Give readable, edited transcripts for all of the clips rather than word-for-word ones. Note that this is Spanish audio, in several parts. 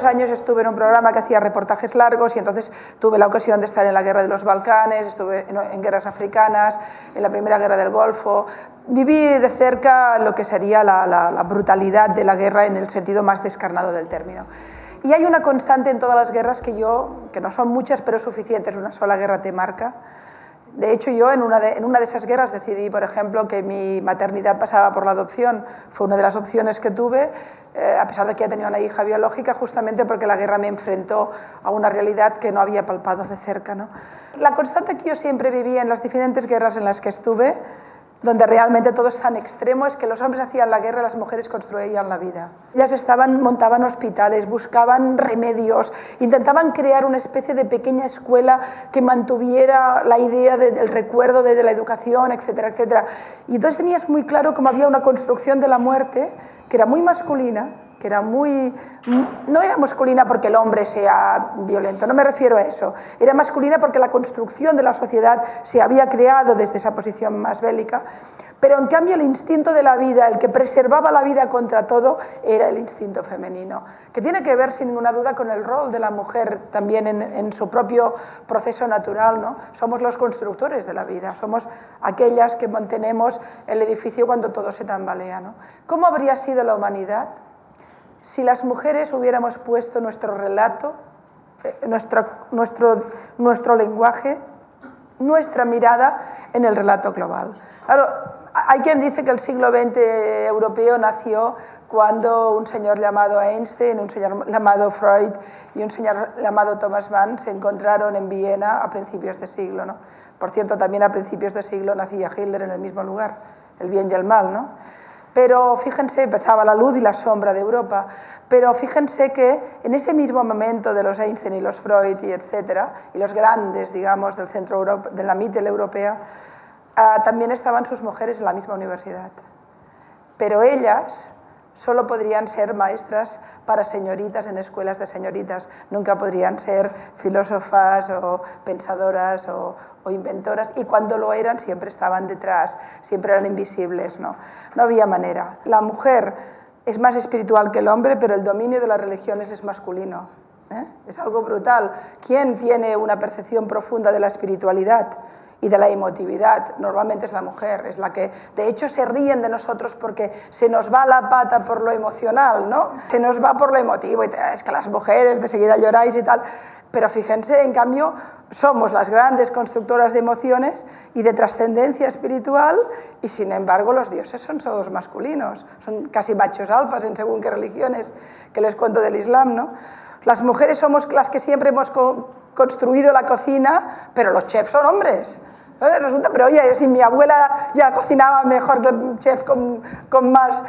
2 años estuve en un programa que hacía reportajes largos y entonces tuve la ocasión de estar en la guerra de los Balcanes, estuve en guerras africanas, en la primera guerra del Golfo. Viví de cerca lo que sería la brutalidad de la guerra en el sentido más descarnado del término. Y hay una constante en todas las guerras que no son muchas, pero suficientes, una sola guerra te marca. De hecho, yo en una de esas guerras decidí, por ejemplo, que mi maternidad pasaba por la adopción. Fue una de las opciones que tuve, a pesar de que ya tenía una hija biológica, justamente porque la guerra me enfrentó a una realidad que no había palpado de cerca, ¿no? La constante que yo siempre viví en las diferentes guerras en las que estuve, donde realmente todo es tan extremo, es que los hombres hacían la guerra y las mujeres construían la vida. Ellas montaban hospitales, buscaban remedios, intentaban crear una especie de pequeña escuela que mantuviera la idea del recuerdo de la educación, etcétera, etcétera. Y entonces tenías muy claro cómo había una construcción de la muerte que era muy masculina, que era no era masculina porque el hombre sea violento, no me refiero a eso, era masculina porque la construcción de la sociedad se había creado desde esa posición más bélica, pero en cambio el instinto de la vida, el que preservaba la vida contra todo, era el instinto femenino, que tiene que ver sin ninguna duda con el rol de la mujer también en su propio proceso natural, ¿no? Somos los constructores de la vida, somos aquellas que mantenemos el edificio cuando todo se tambalea, ¿no? ¿Cómo habría sido la humanidad si las mujeres hubiéramos puesto nuestro relato, nuestro lenguaje, nuestra mirada en el relato global? Claro, hay quien dice que el siglo XX europeo nació cuando un señor llamado Einstein, un señor llamado Freud y un señor llamado Thomas Mann se encontraron en Viena a principios de siglo, ¿no? Por cierto, también a principios de siglo nacía Hitler en el mismo lugar, el bien y el mal, ¿no? Pero fíjense, empezaba la luz y la sombra de Europa, pero fíjense que en ese mismo momento de los Einstein y los Freud y etcétera, y los grandes, digamos, del centro Europa, de la mitad europea, también estaban sus mujeres en la misma universidad. Pero ellas solo podrían ser maestras para señoritas en escuelas de señoritas, nunca podrían ser filósofas o pensadoras o inventoras, y cuando lo eran siempre estaban detrás, siempre eran invisibles, ¿no? No había manera. La mujer es más espiritual que el hombre, pero el dominio de las religiones es masculino, ¿eh? Es algo brutal. ¿Quién tiene una percepción profunda de la espiritualidad y de la emotividad? Normalmente es la mujer, es la que, de hecho, se ríen de nosotros porque se nos va la pata por lo emocional, ¿no? Se nos va por lo emotivo, y es que las mujeres de seguida lloráis y tal, pero fíjense, en cambio, somos las grandes constructoras de emociones y de trascendencia espiritual, y sin embargo los dioses son todos masculinos, son casi machos alfas en según qué religiones, que les cuento del Islam, ¿no? Las mujeres somos las que siempre hemos construido la cocina, pero los chefs son hombres. Resulta, pero oye, si mi abuela ya cocinaba mejor que el chef con más.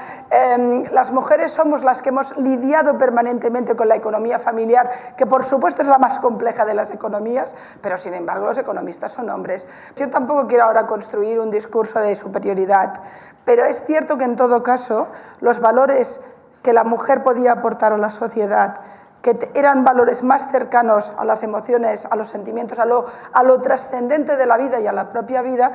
Las mujeres somos las que hemos lidiado permanentemente con la economía familiar, que por supuesto es la más compleja de las economías, pero sin embargo los economistas son hombres. Yo tampoco quiero ahora construir un discurso de superioridad, pero es cierto que en todo caso los valores que la mujer podía aportar a la sociedad, que eran valores más cercanos a las emociones, a los sentimientos, a lo trascendente de la vida y a la propia vida,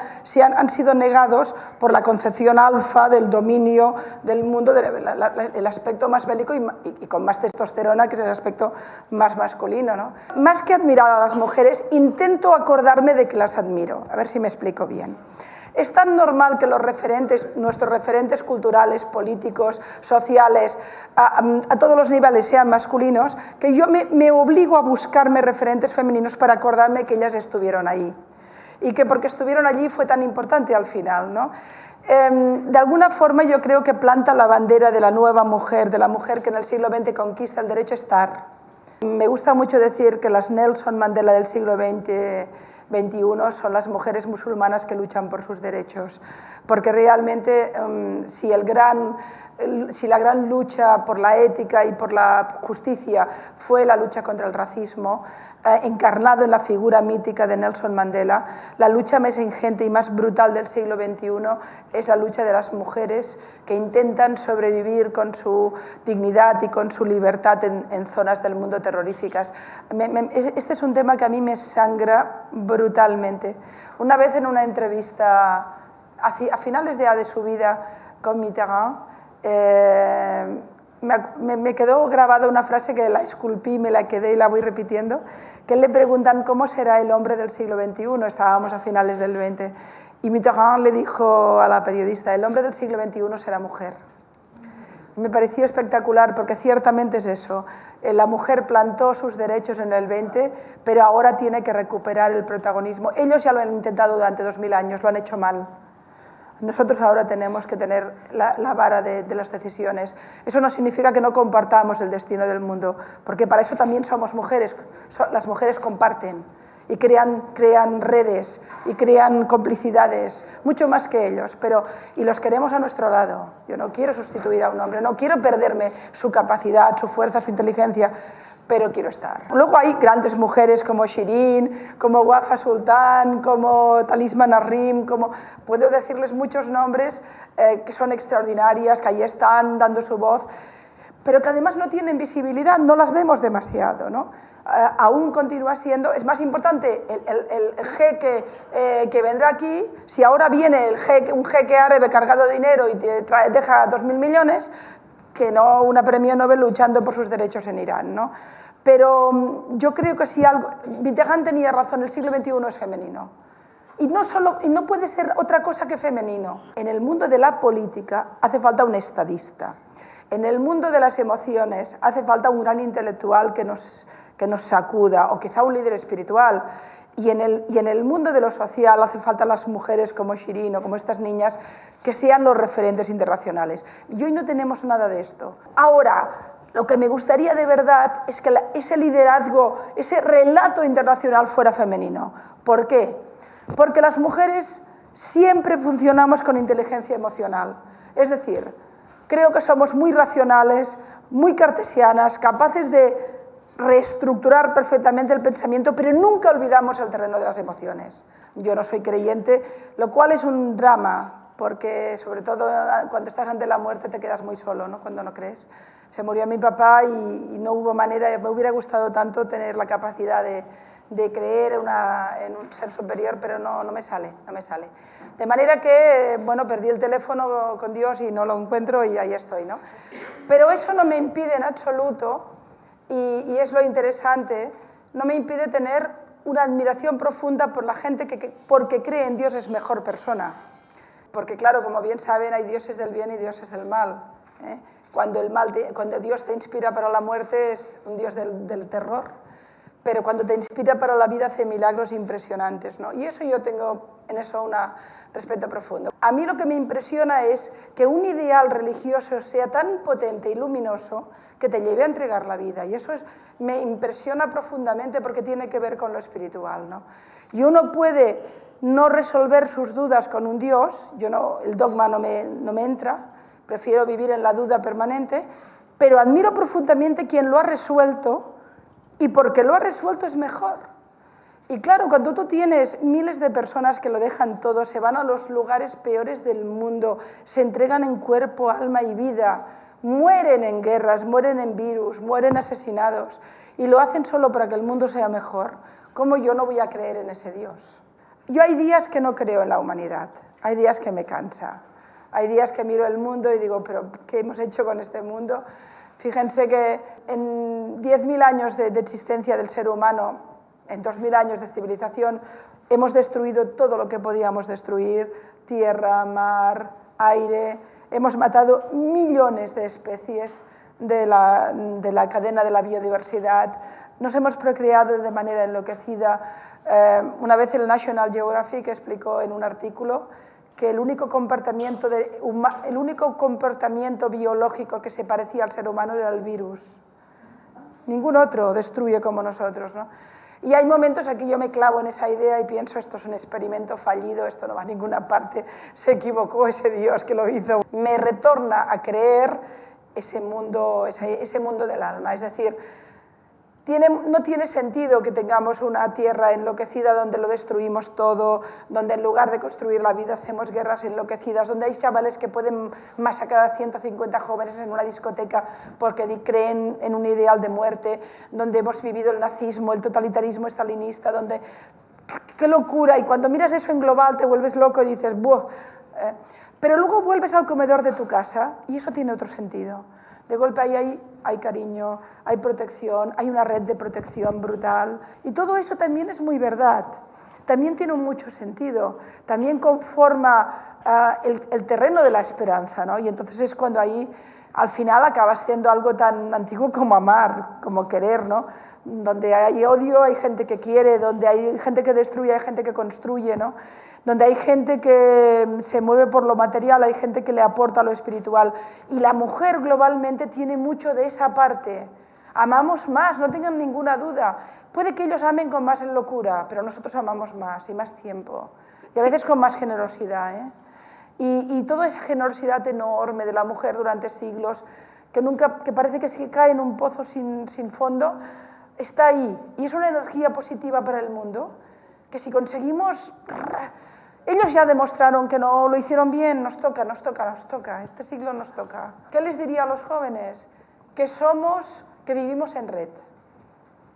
han sido negados por la concepción alfa del dominio del mundo, el aspecto más bélico y con más testosterona, que es el aspecto más masculino, ¿no? Más que admirar a las mujeres, intento acordarme de que las admiro, a ver si me explico bien. Es tan normal que nuestros referentes culturales, políticos, sociales, a todos los niveles sean masculinos, que yo me obligo a buscarme referentes femeninos para acordarme que ellas estuvieron ahí. Y que porque estuvieron allí fue tan importante al final, ¿no? De alguna forma yo creo que planta la bandera de la nueva mujer, de la mujer que en el siglo XX conquista el derecho a estar. Me gusta mucho decir que las Nelson Mandela del siglo XX 21 son las mujeres musulmanas que luchan por sus derechos, porque realmente si la gran lucha por la ética y por la justicia fue la lucha contra el racismo, encarnado en la figura mítica de Nelson Mandela, la lucha más ingente y más brutal del siglo XXI es la lucha de las mujeres que intentan sobrevivir con su dignidad y con su libertad en zonas del mundo terroríficas. Este es un tema que a mí me sangra brutalmente. Una vez en una entrevista a finales de su vida con Mitterrand, me quedó grabada una frase que la esculpí, me la quedé y la voy repitiendo, que le preguntan cómo será el hombre del siglo XXI, estábamos a finales del XX, y Mitterrand le dijo a la periodista, el hombre del siglo XXI será mujer. Me pareció espectacular porque ciertamente es eso, la mujer plantó sus derechos en el XX, pero ahora tiene que recuperar el protagonismo. Ellos ya lo han intentado durante 2000 años, lo han hecho mal. Nosotros ahora tenemos que tener la vara de las decisiones. Eso no significa que no compartamos el destino del mundo, porque para eso también somos mujeres. Las mujeres comparten y crean redes y crean complicidades, mucho más que ellos, y los queremos a nuestro lado. Yo no quiero sustituir a un hombre, no quiero perderme su capacidad, su fuerza, su inteligencia, pero quiero estar. Luego hay grandes mujeres como Shirin, como Wafa Sultan, como Talisma Nasrim, puedo decirles muchos nombres que son extraordinarias, que ahí están dando su voz, pero que además no tienen visibilidad, no las vemos demasiado, ¿no? Aún continúa siendo, es más importante el jeque que vendrá aquí, si ahora viene un jeque árabe cargado de dinero y te deja 2.000 millones, que no una premio Nobel luchando por sus derechos en Irán, ¿no? Pero yo creo que si algo... Mitterrand tenía razón, el siglo XXI es femenino. Y no puede ser otra cosa que femenino. En el mundo de la política hace falta un estadista. En el mundo de las emociones hace falta un gran intelectual que nos sacuda, o quizá un líder espiritual. Y en el mundo de lo social hace falta las mujeres como Shirin o como estas niñas que sean los referentes internacionales. Y hoy no tenemos nada de esto. Ahora, lo que me gustaría de verdad es que ese liderazgo, ese relato internacional fuera femenino. ¿Por qué? Porque las mujeres siempre funcionamos con inteligencia emocional. Es decir, creo que somos muy racionales, muy cartesianas, capaces de reestructurar perfectamente el pensamiento, pero nunca olvidamos el terreno de las emociones. Yo no soy creyente, lo cual es un drama, porque sobre todo cuando estás ante la muerte te quedas muy solo, ¿no? Cuando no crees. Se murió mi papá y no hubo manera, me hubiera gustado tanto tener la capacidad de creer en un ser superior, pero no me sale. De manera que, bueno, perdí el teléfono con Dios y no lo encuentro y ahí estoy, ¿no? Pero eso no me impide en absoluto, y es lo interesante, no me impide tener una admiración profunda por la gente que porque cree en Dios es mejor persona. Porque claro, como bien saben, hay dioses del bien y dioses del mal, ¿eh? Cuando Dios te inspira para la muerte es un Dios del terror, pero cuando te inspira para la vida hace milagros impresionantes, ¿no? Y eso yo tengo en eso un respeto profundo. A mí lo que me impresiona es que un ideal religioso sea tan potente y luminoso que te lleve a entregar la vida, y eso me impresiona profundamente porque tiene que ver con lo espiritual, ¿no? Y uno puede no resolver sus dudas con un Dios, el dogma no me entra, prefiero vivir en la duda permanente, pero admiro profundamente quien lo ha resuelto, y porque lo ha resuelto es mejor. Y claro, cuando tú tienes miles de personas que lo dejan todo, se van a los lugares peores del mundo, se entregan en cuerpo, alma y vida, mueren en guerras, mueren en virus, mueren asesinados, y lo hacen solo para que el mundo sea mejor, ¿cómo yo no voy a creer en ese Dios? Yo hay días que no creo en la humanidad, hay días que me cansa, hay días que miro el mundo y digo, ¿pero qué hemos hecho con este mundo? Fíjense que en 10.000 años de existencia del ser humano, en 2.000 años de civilización, hemos destruido todo lo que podíamos destruir, tierra, mar, aire, hemos matado millones de especies de la cadena de la biodiversidad, nos hemos procreado de manera enloquecida. Una vez el National Geographic explicó en un artículo que el único comportamiento biológico que se parecía al ser humano era el virus. Ningún otro destruye como nosotros, ¿no? Y hay momentos en que yo me clavo en esa idea y pienso, esto es un experimento fallido, esto no va a ninguna parte, se equivocó ese Dios que lo hizo. Me retorna a creer ese mundo del alma, es decir, no tiene sentido que tengamos una tierra enloquecida donde lo destruimos todo, donde en lugar de construir la vida hacemos guerras enloquecidas, donde hay chavales que pueden masacrar a 150 jóvenes en una discoteca porque creen en un ideal de muerte, donde hemos vivido el nazismo, el totalitarismo estalinista, donde... ¡Qué locura! Y cuando miras eso en global te vuelves loco y dices, ¡buah! Pero luego vuelves al comedor de tu casa y eso tiene otro sentido. De golpe ahí hay cariño, hay protección, hay una red de protección brutal. Y todo eso también es muy verdad, también tiene mucho sentido, también conforma el terreno de la esperanza, ¿no? Y entonces es cuando ahí al final acaba siendo algo tan antiguo como amar, como querer, ¿no? Donde hay odio hay gente que quiere, donde hay gente que destruye hay gente que construye, ¿no? Donde hay gente que se mueve por lo material, hay gente que le aporta lo espiritual. Y la mujer globalmente tiene mucho de esa parte. Amamos más, no tengan ninguna duda. Puede que ellos amen con más locura, pero nosotros amamos más y más tiempo. Y a veces con más generosidad, ¿eh? Y toda esa generosidad enorme de la mujer durante siglos, que parece que se cae en un pozo sin fondo, está ahí. Y es una energía positiva para el mundo, que si conseguimos... Ellos ya demostraron que no lo hicieron bien, nos toca, este siglo nos toca. ¿Qué les diría a los jóvenes? Que vivimos en red,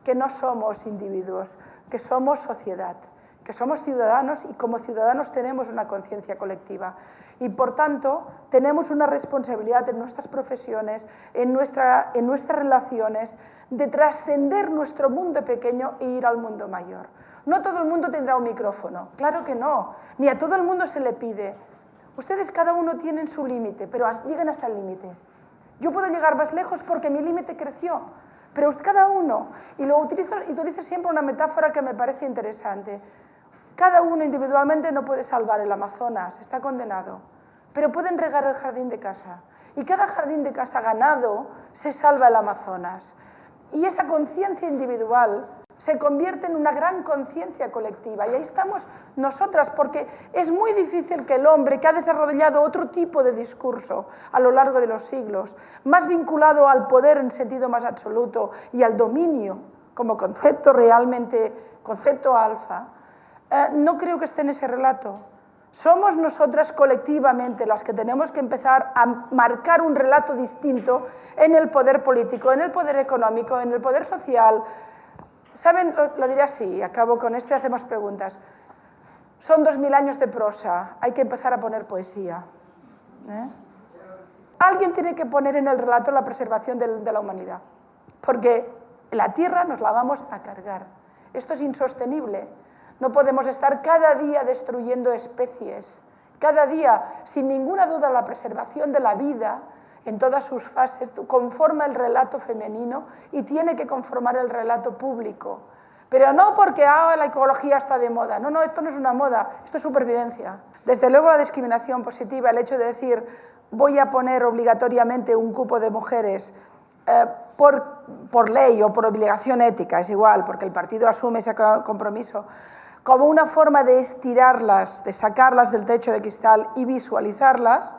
que no somos individuos, que somos sociedad, que somos ciudadanos y como ciudadanos tenemos una conciencia colectiva. Y por tanto, tenemos una responsabilidad en nuestras profesiones, en nuestras relaciones, de trascender nuestro mundo pequeño e ir al mundo mayor. No todo el mundo tendrá un micrófono, claro que no, ni a todo el mundo se le pide. Ustedes cada uno tienen su límite, pero lleguen hasta el límite. Yo puedo llegar más lejos porque mi límite creció, pero cada uno, y utilizo siempre una metáfora que me parece interesante. Cada uno individualmente no puede salvar el Amazonas, está condenado, pero pueden regar el jardín de casa. Y cada jardín de casa ganado se salva el Amazonas. Y esa conciencia individual se convierte en una gran conciencia colectiva. Y ahí estamos nosotras, porque es muy difícil que el hombre, que ha desarrollado otro tipo de discurso a lo largo de los siglos, más vinculado al poder en sentido más absoluto y al dominio como concepto realmente, concepto alfa, no creo que esté en ese relato. Somos nosotras colectivamente las que tenemos que empezar a marcar un relato distinto en el poder político, en el poder económico, en el poder social. ¿Saben? Lo diré así, acabo con esto y hacemos preguntas. Son 2000 años de prosa, hay que empezar a poner poesía. Alguien tiene que poner en el relato la preservación de la humanidad, porque la tierra nos la vamos a cargar. Esto es insostenible. No podemos estar cada día destruyendo especies. Cada día, sin ninguna duda, la preservación de la vida en todas sus fases conforma el relato femenino y tiene que conformar el relato público. Pero no porque la ecología está de moda. No, no, esto no es una moda, esto es supervivencia. Desde luego la discriminación positiva, el hecho de decir voy a poner obligatoriamente un cupo de mujeres por ley o por obligación ética, es igual, porque el partido asume ese compromiso, como una forma de estirarlas, de sacarlas del techo de cristal y visualizarlas,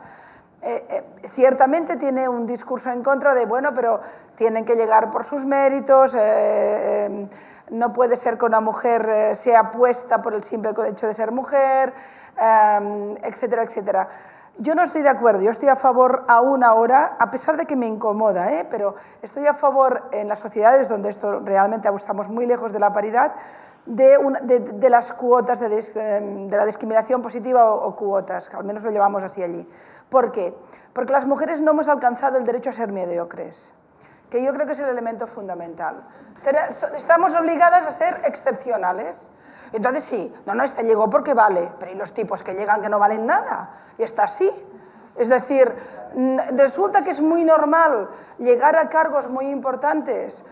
ciertamente tiene un discurso en contra de, bueno, pero tienen que llegar por sus méritos, no puede ser que una mujer sea puesta por el simple hecho de ser mujer, etcétera, etcétera. Yo no estoy de acuerdo, yo estoy a favor aún ahora, a pesar de que me incomoda, pero estoy a favor en las sociedades donde esto realmente estamos muy lejos de la paridad, de las cuotas, de la discriminación positiva o cuotas, que al menos lo llevamos así allí. ¿Por qué? Porque las mujeres no hemos alcanzado el derecho a ser mediocres, que yo creo que es el elemento fundamental. Estamos obligadas a ser excepcionales. Entonces sí, esta llegó porque vale, pero ¿y los tipos que llegan que no valen nada? Y está así. Es decir, resulta que es muy normal llegar a cargos muy importantes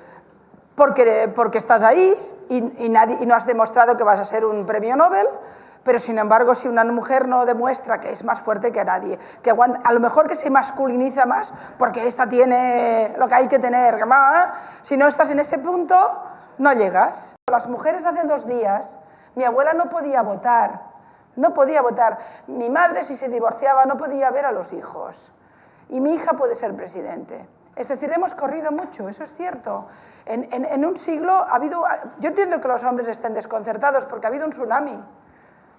porque estás ahí y no has demostrado que vas a ser un premio Nobel, pero sin embargo si una mujer no demuestra que es más fuerte que nadie, que a lo mejor que se masculiniza más porque esta tiene lo que hay que tener, si no estás en ese punto no llegas. Las mujeres hace 2 días, mi abuela no podía votar, mi madre si se divorciaba no podía ver a los hijos y mi hija puede ser presidente. Es decir, hemos corrido mucho, eso es cierto. En un siglo ha habido... Yo entiendo que los hombres estén desconcertados porque ha habido un tsunami.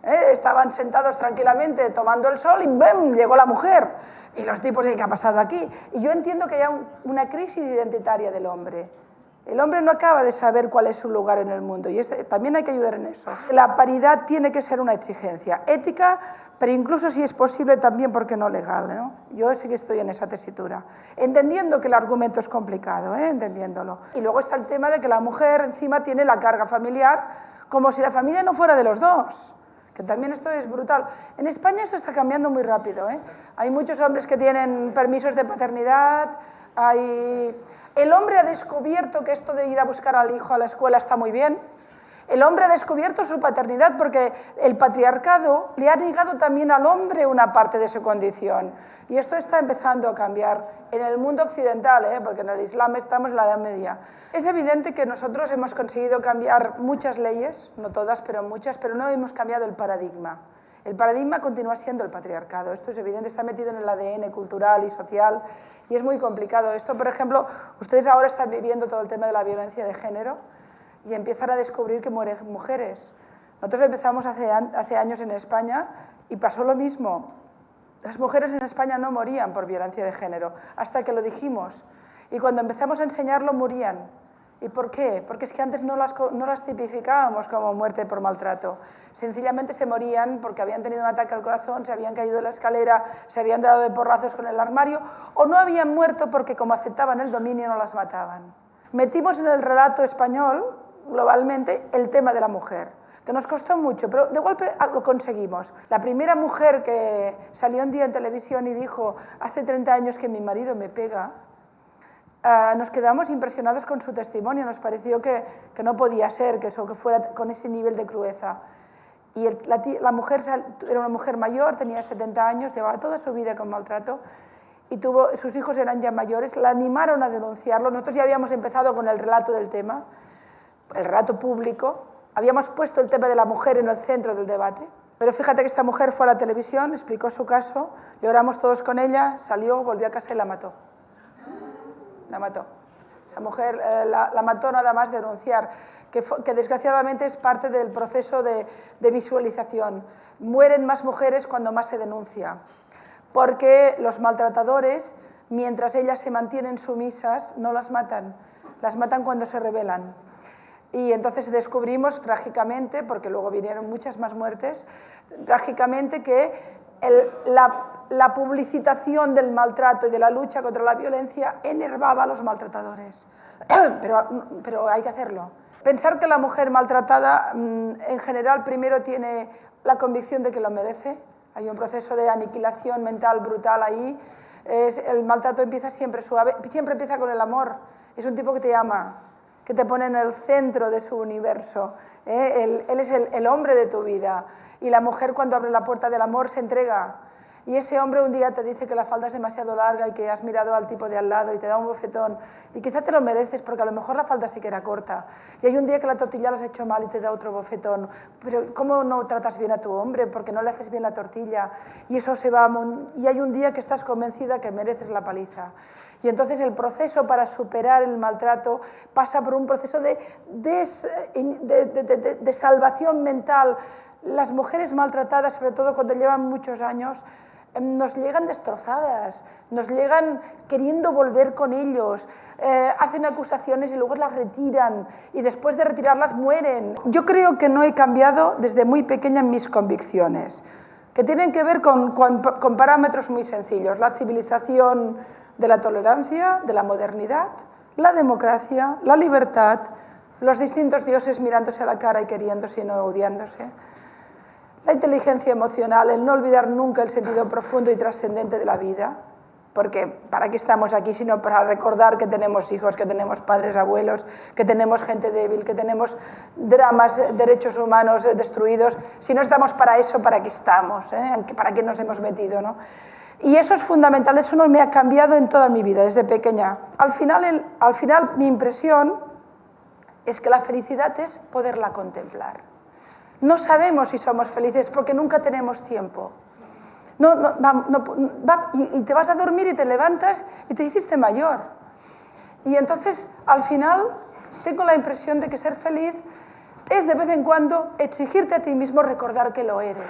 Estaban sentados tranquilamente tomando el sol y ¡bum!, llegó la mujer. Y los tipos, ¿qué ha pasado aquí? Y yo entiendo que haya una crisis identitaria del hombre. El hombre no acaba de saber cuál es su lugar en el mundo y también hay que ayudar en eso. La paridad tiene que ser una exigencia ética, pero incluso si es posible también, ¿por qué no legal? ¿No? Yo sí que estoy en esa tesitura, entendiendo que el argumento es complicado, entendiéndolo. Y luego está el tema de que la mujer encima tiene la carga familiar, como si la familia no fuera de los dos, que también esto es brutal. En España esto está cambiando muy rápido, Hay muchos hombres que tienen permisos de paternidad, el hombre ha descubierto que esto de ir a buscar al hijo a la escuela está muy bien. El hombre ha descubierto su paternidad porque el patriarcado le ha negado también al hombre una parte de su condición. Y esto está empezando a cambiar en el mundo occidental, porque en el Islam estamos en la Edad Media. Es evidente que nosotros hemos conseguido cambiar muchas leyes, no todas, pero muchas, pero no hemos cambiado el paradigma. El paradigma continúa siendo el patriarcado. Esto es evidente, está metido en el ADN cultural y social y es muy complicado. Esto, por ejemplo, ustedes ahora están viviendo todo el tema de la violencia de género y empiezan a descubrir que mueren mujeres. Nosotros empezamos hace años en España y pasó lo mismo. Las mujeres en España no morían por violencia de género hasta que lo dijimos. Y cuando empezamos a enseñarlo, morían. ¿Y por qué? Porque es que antes no las tipificábamos como muerte por maltrato. Sencillamente se morían porque habían tenido un ataque al corazón, se habían caído de la escalera, se habían dado de porrazos con el armario, o no habían muerto porque como aceptaban el dominio no las mataban. Metimos en el relato español, globalmente, el tema de la mujer, que nos costó mucho, pero de golpe lo conseguimos. La primera mujer que salió un día en televisión y dijo, hace 30 años que mi marido me pega, nos quedamos impresionados con su testimonio, nos pareció que no podía ser que fuera con ese nivel de crueza. Y la mujer era una mujer mayor, tenía 70 años, llevaba toda su vida con maltrato y sus hijos eran ya mayores, la animaron a denunciarlo. Nosotros ya habíamos empezado con el relato del tema, el relato público, habíamos puesto el tema de la mujer en el centro del debate, pero fíjate que esta mujer fue a la televisión, explicó su caso, lloramos todos con ella, salió, volvió a casa y la mató. La mató. Esa mujer la mató nada más denunciar, que desgraciadamente es parte del proceso de visualización. Mueren más mujeres cuando más se denuncia, porque los maltratadores, mientras ellas se mantienen sumisas, no las matan cuando se rebelan. Y entonces descubrimos trágicamente, porque luego vinieron muchas más muertes, trágicamente que la publicitación del maltrato y de la lucha contra la violencia enervaba a los maltratadores. Pero hay que hacerlo. Pensar que la mujer maltratada en general primero tiene la convicción de que lo merece. Hay un proceso de aniquilación mental brutal ahí. El maltrato empieza siempre suave, siempre empieza con el amor. Es un tipo que te ama, que te pone en el centro de su universo. Él es el hombre de tu vida. Y la mujer, cuando abre la puerta del amor, se entrega. Y ese hombre un día te dice que la falda es demasiado larga y que has mirado al tipo de al lado y te da un bofetón. Y quizá te lo mereces porque a lo mejor la falda sí que era corta. Y hay un día que la tortilla la has hecho mal y te da otro bofetón. Pero ¿cómo no tratas bien a tu hombre? Porque no le haces bien la tortilla. Y eso se va... Y hay un día que estás convencida que mereces la paliza. Y entonces el proceso para superar el maltrato pasa por un proceso de salvación mental. Las mujeres maltratadas, sobre todo cuando llevan muchos años, nos llegan destrozadas, nos llegan queriendo volver con ellos, hacen acusaciones y luego las retiran y después de retirarlas mueren. Yo creo que no he cambiado desde muy pequeña en mis convicciones, que tienen que ver con parámetros muy sencillos: la civilización de la tolerancia, de la modernidad, la democracia, la libertad, los distintos dioses mirándose a la cara y queriéndose y no odiándose. La inteligencia emocional, el no olvidar nunca el sentido profundo y trascendente de la vida, porque ¿para qué estamos aquí sino para recordar que tenemos hijos, que tenemos padres, abuelos, que tenemos gente débil, que tenemos dramas, derechos humanos destruidos? Si no estamos para eso, ¿para qué estamos? ¿Para qué nos hemos metido, no? Y eso es fundamental, eso no me ha cambiado en toda mi vida, desde pequeña. Al final mi impresión es que la felicidad es poderla contemplar. No sabemos si somos felices porque nunca tenemos tiempo. Y te vas a dormir y te levantas y te hiciste mayor. Y entonces, al final, tengo la impresión de que ser feliz es de vez en cuando exigirte a ti mismo recordar que lo eres.